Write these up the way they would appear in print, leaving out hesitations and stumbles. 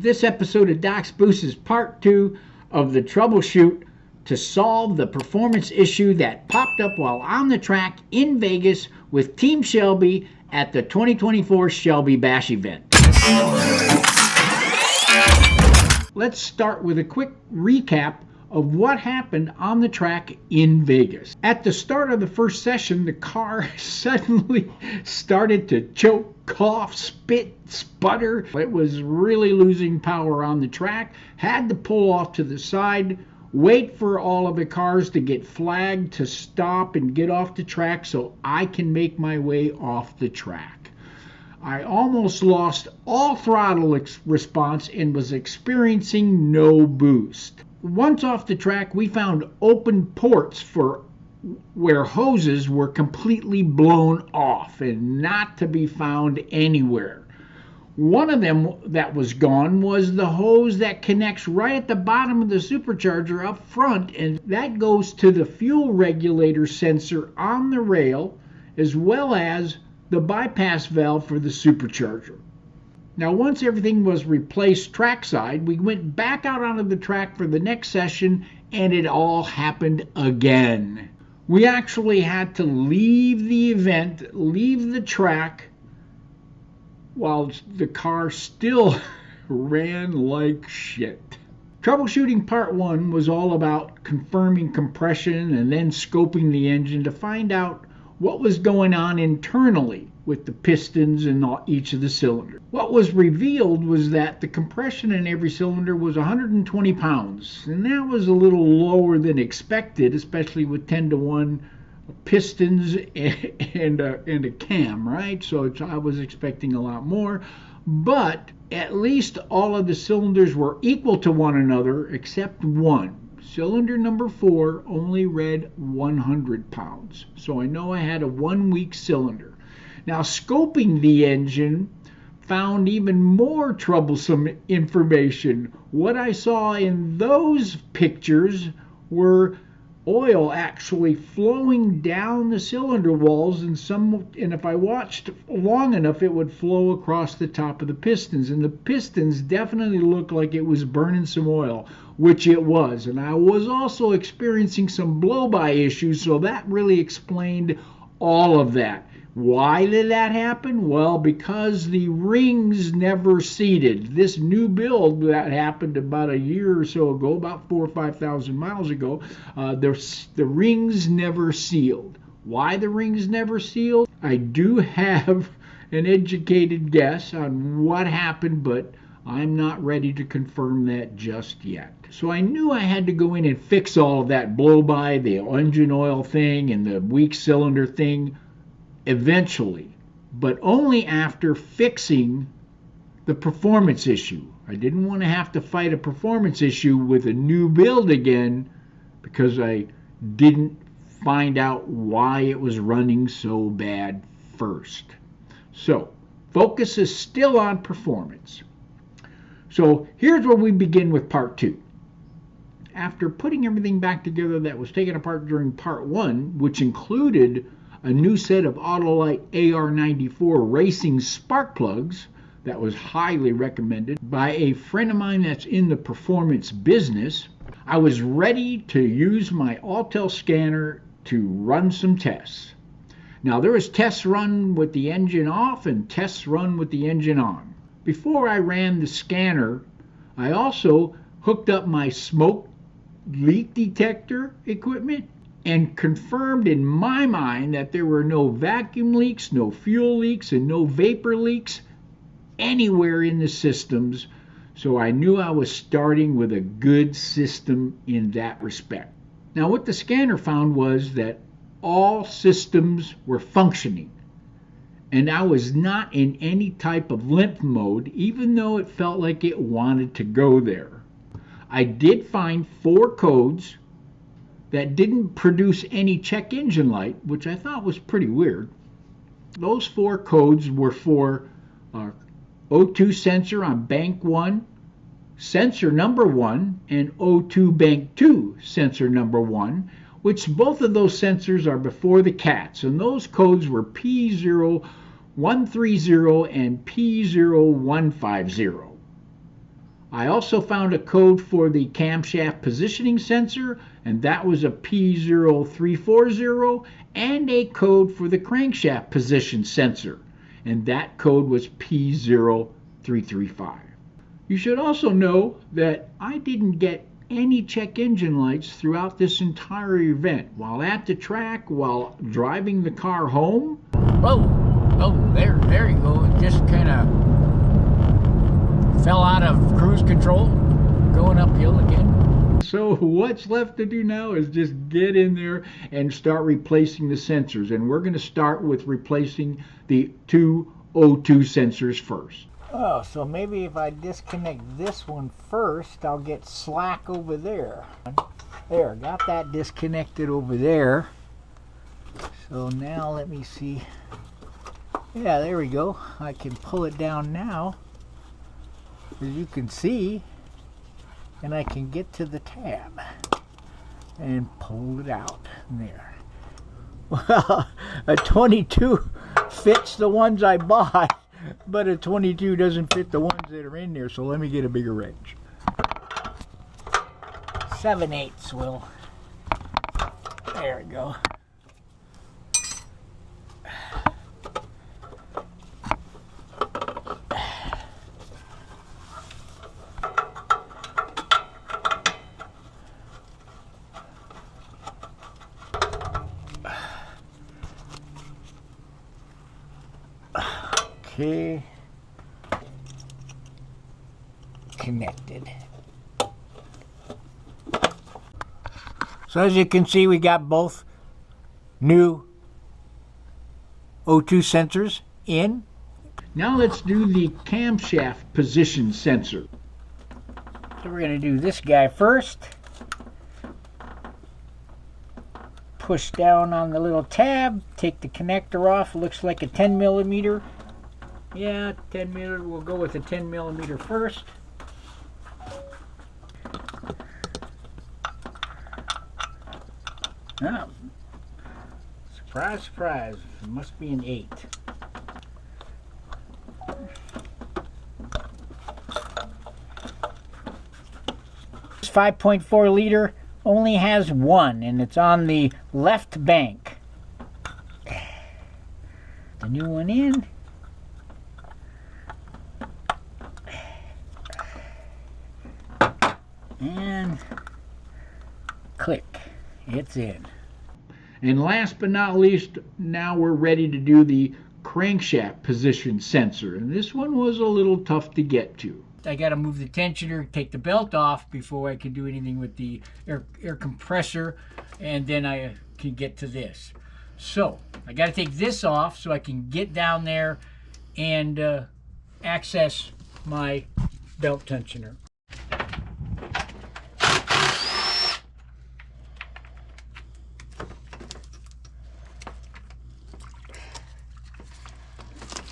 This episode of Doc's Boost is part 2 of the troubleshoot to solve the performance issue that popped up while on the track in Vegas with Team Shelby at the 2024 Shelby Bash event. Let's start with a quick recap of what happened on the track in Vegas. At the start of the first session, the car suddenly started to choke, cough, spit, sputter. It was really losing power on the track. Had to pull off to the side, wait for all of the cars to get flagged to stop and get off the track so I can make my way off the track. I almost lost all throttle response and was experiencing no boost. Once off the track, we found open ports for where hoses were completely blown off and not to be found anywhere. One of them that was gone was the hose that connects right at the bottom of the supercharger up front, and that goes to the fuel regulator sensor on the rail as well as the bypass valve for the supercharger. Now, once everything was replaced trackside, we went back out onto the track for the next session, and it all happened again. We actually had to leave the event, leave the track, while the car still ran like shit. Troubleshooting part 1 was all about confirming compression and then scoping the engine to find out what was going on internally with the pistons in each of the cylinders. What was revealed was that the compression in every cylinder was 120 pounds, and that was a little lower than expected, especially with 10-to-1 pistons and a cam, right? So I was expecting a lot more, but at least all of the cylinders were equal to one another except one. Cylinder number 4 only read 100 pounds, so I know I had a 1-week cylinder. Now, scoping the engine found even more troublesome information. What I saw in those pictures were oil actually flowing down the cylinder walls, and if I watched long enough, it would flow across the top of the pistons, and the pistons definitely looked like it was burning some oil, which it was. And I was also experiencing some blow-by issues, so that really explained all of that. Why did that happen? Well, because the rings never seated. This new build that happened about a year or so ago, about 4,000 or 5,000 miles ago, the rings never sealed. Why the rings never sealed? I do have an educated guess on what happened, but I'm not ready to confirm that just yet. So I knew I had to go in and fix all of that blow-by, the engine oil thing and the weak cylinder thing, eventually, but only after fixing the performance issue. I didn't want to have to fight a performance issue with a new build again because I didn't find out why it was running so bad first. So, focus is still on performance. So, here's where we begin with part 2. After putting everything back together that was taken apart during part 1, which included a new set of Autel AR94 racing spark plugs that was highly recommended by a friend of mine that's in the performance business, I was ready to use my Autel scanner to run some tests. Now, there was tests run with the engine off and tests run with the engine on. Before I ran the scanner, I also hooked up my smoke leak detector equipment and confirmed in my mind that there were no vacuum leaks, no fuel leaks, and no vapor leaks anywhere in the systems. So I knew I was starting with a good system in that respect. Now, what the scanner found was that all systems were functioning, and I was not in any type of limp mode, even though it felt like it wanted to go there. I did find 4 codes that didn't produce any check engine light, which I thought was pretty weird. Those 4 codes were for O2 sensor on bank 1, sensor number 1, and O2 bank 2 sensor number 1, which both of those sensors are before the cats, and those codes were P0130 and P0150. I also found a code for the camshaft positioning sensor, and that was a P0340, and a code for the crankshaft position sensor, and that code was P0335. You should also know that I didn't get any check engine lights throughout this entire event. While at the track, while driving the car home. Whoa, oh, there you go. It just kind of fell out of cruise control, going uphill again. So what's left to do now is just get in there and start replacing the sensors. And we're going to start with replacing the two O2 sensors first. Oh, so maybe if I disconnect this one first, I'll get slack over there. There, got that disconnected over there. So now let me see. Yeah, there we go. I can pull it down now, as you can see, and I can get to the tab and pull it out there. Well, a 22 fits the ones I bought, but a 22 doesn't fit the ones that are in there, so let me get a bigger wrench. 7/8 will. There we go. Okay, connected. So as you can see, we got both new O2 sensors in. Now let's do the camshaft position sensor. So we're going to do this guy first. Push down on the little tab, take the connector off. Looks like a 10 millimeter. Yeah, 10 millimeter. We'll go with a 10 millimeter first. Oh, surprise, surprise. It must be an 8. This 5.4 liter only has one, and it's on the left bank. The new one in. And click, it's in. And last but not least, now we're ready to do the crankshaft position sensor. And this one was a little tough to get to. I got to move the tensioner, take the belt off before I can do anything with the air compressor, and then I can get to this. So I got to take this off so I can get down there and access my belt tensioner.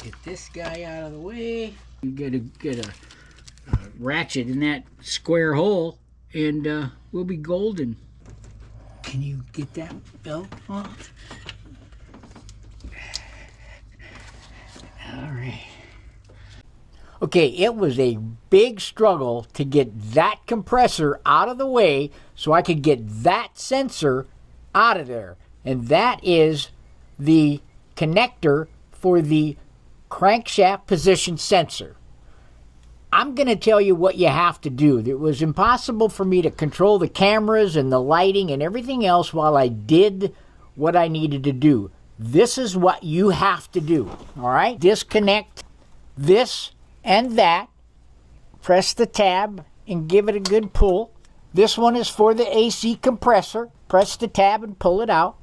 Get this guy out of the way. You gotta get a ratchet in that square hole, and we'll be golden. Can you get that belt off? All right. Okay, it was a big struggle to get that compressor out of the way so I could get that sensor out of there. And that is the connector for the crankshaft position sensor. I'm going to tell you what you have to do. It was impossible for me to control the cameras and the lighting and everything else while I did what I needed to do. This is what you have to do. All right? Disconnect this and that. Press the tab and give it a good pull. This one is for the AC compressor. Press the tab and pull it out.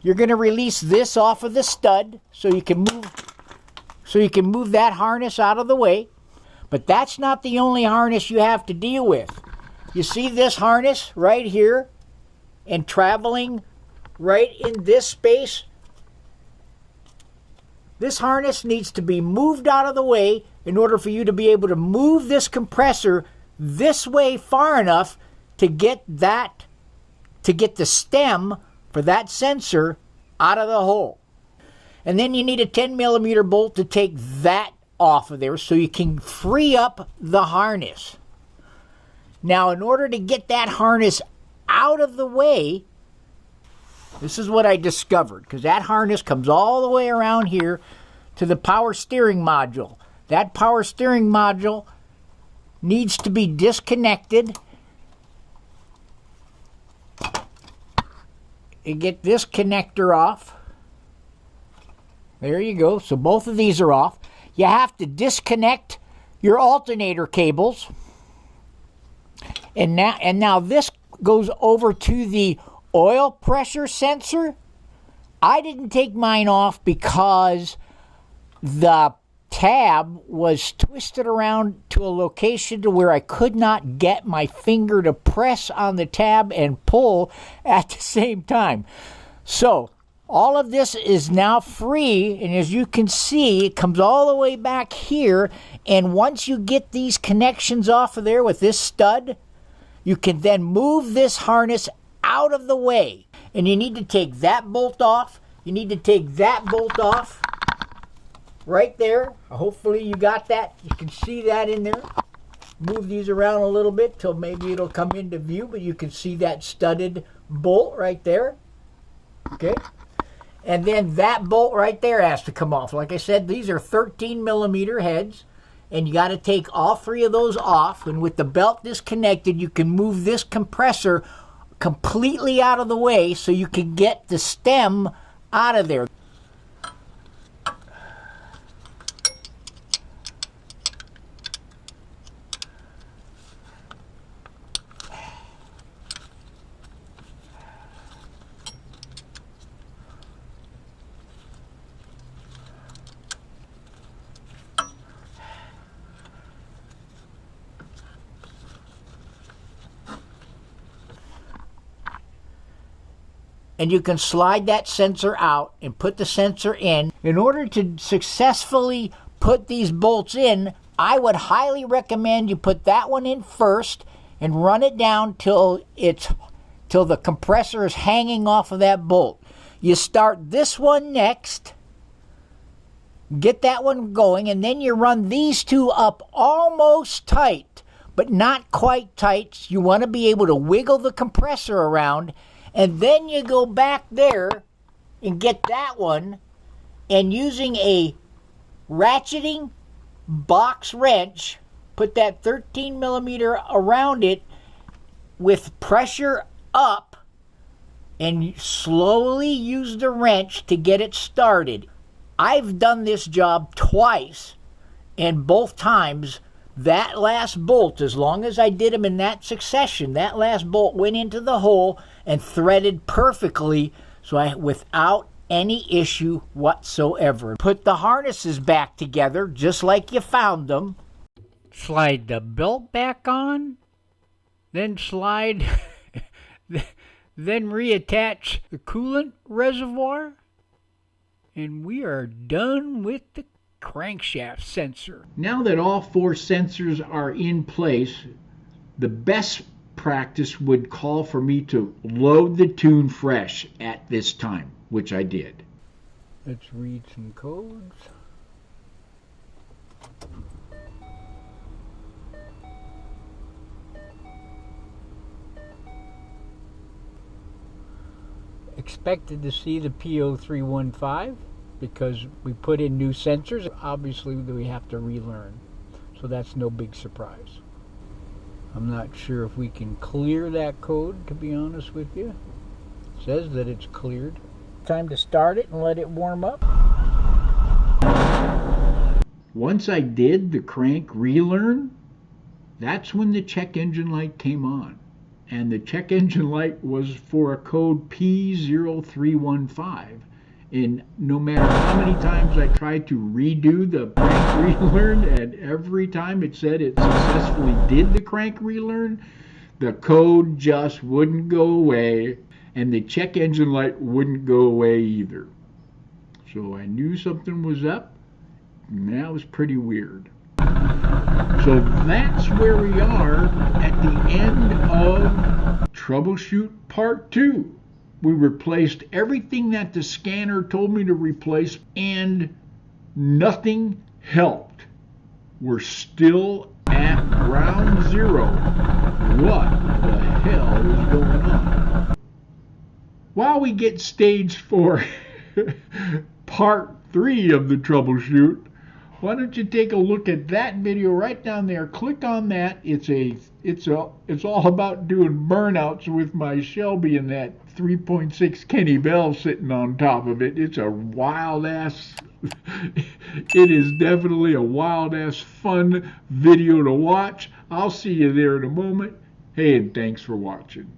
You're going to release this off of the stud so you can move that harness out of the way. But that's not the only harness you have to deal with. You see this harness right here and traveling right in this space? This harness needs to be moved out of the way in order for you to be able to move this compressor this way far enough to get the stem for that sensor out of the hole. And then you need a 10 millimeter bolt to take that off of there so you can free up the harness. Now, in order to get that harness out of the way, this is what I discovered, because that harness comes all the way around here to the power steering module. That power steering module needs to be disconnected. You get this connector off. There you go. So both of these are off. You have to disconnect your alternator cables. And now this goes over to the oil pressure sensor. I didn't take mine off because the tab was twisted around to a location to where I could not get my finger to press on the tab and pull at the same time. So all of this is now free, and as you can see, it comes all the way back here, and once you get these connections off of there with this stud, you can then move this harness out of the way. And you need to take that bolt off. You need to take that bolt off right there. Hopefully you got that. You can see that in there. Move these around a little bit till maybe it'll come into view, but you can see that studded bolt right there. Okay. And then that bolt right there has to come off. Like I said, these are 13 millimeter heads. And you got to take all three of those off. And with the belt disconnected, you can move this compressor completely out of the way so you can get the stem out of there. And you can slide that sensor out and put the sensor in. In order to successfully put these bolts in, I would highly recommend you put that one in first and run it down till the compressor is hanging off of that bolt. You start this one next, get that one going, and then you run these two up almost tight, but not quite tight. You want to be able to wiggle the compressor around. And then you go back there and get that one, and using a ratcheting box wrench, put that 13 millimeter around it with pressure up, and slowly use the wrench to get it started. I've done this job twice, and both times that last bolt, as long as I did them in that succession, that last bolt went into the hole and threaded perfectly, without any issue whatsoever. Put the harnesses back together just like you found them. Slide the belt back on, then then reattach the coolant reservoir, and we are done with the crankshaft sensor. Now that all four sensors are in place, the best practice would call for me to load the tune fresh at this time, which I did. Let's read some codes. Expected to see the P0315 because we put in new sensors. Obviously we have to relearn, so that's no big surprise. I'm not sure if we can clear that code, to be honest with you. It says that it's cleared. Time to start it and let it warm up. Once I did the crank relearn, that's when the check engine light came on. And the check engine light was for a code P0315. And no matter how many times I tried to redo the crank relearn, and every time it said it successfully did the crank relearn, the code just wouldn't go away, and the check engine light wouldn't go away either. So I knew something was up, and that was pretty weird. So that's where we are at the end of Troubleshoot Part 2. We replaced everything that the scanner told me to replace, and nothing helped. we're still at ground zero. What the hell is going on? While we get staged for part 3 of the troubleshoot, why don't you take a look at that video right down there? Click on that. It's all about doing burnouts with my Shelby and that 3.6 Kenny Bell sitting on top of it. It's a wild ass. It is definitely a wild ass fun video to watch. I'll see you there in a moment. Hey, and thanks for watching.